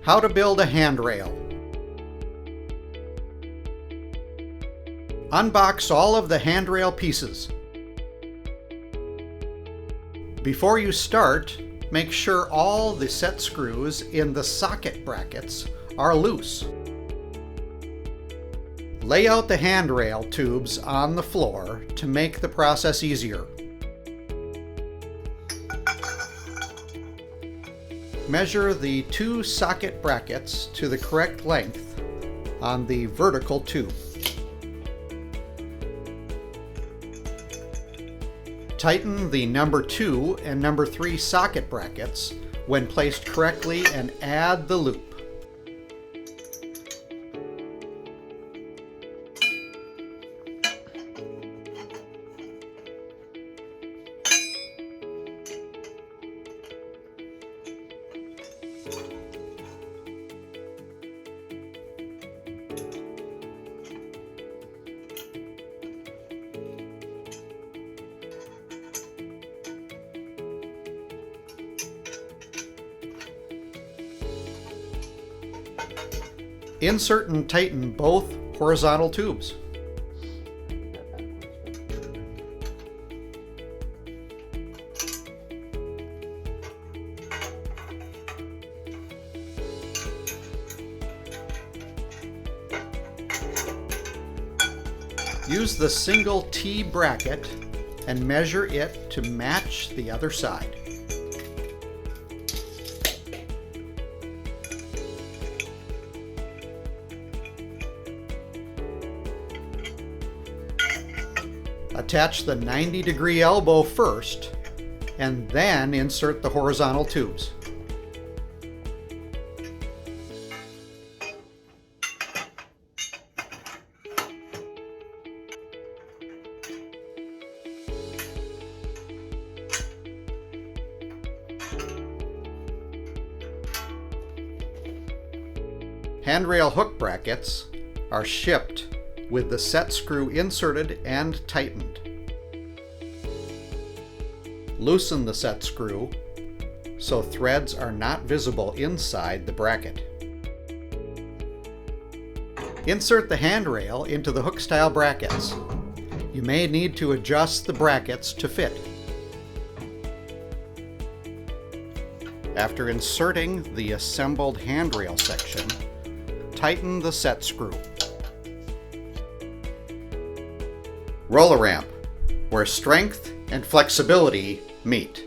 How to build a handrail. Unbox all of the handrail pieces. Before you start, make sure all the set screws in the socket brackets are loose. Lay out the handrail tubes on the floor to make the process easier. Measure the two socket brackets to the correct length on the vertical tube. Tighten the number 2 and number 3 socket brackets when placed correctly and add the loop. Insert and tighten both horizontal tubes. Use the single T bracket and measure it to match the other side. Attach the 90-degree elbow first, and then insert the horizontal tubes. Handrail hook brackets are shipped with the set screw inserted and tightened. Loosen the set screw so threads are not visible inside the bracket. Insert the handrail into the hook-style brackets. You may need to adjust the brackets to fit. After inserting the assembled handrail section, tighten the set screw. Roller ramp, where strength and flexibility meet.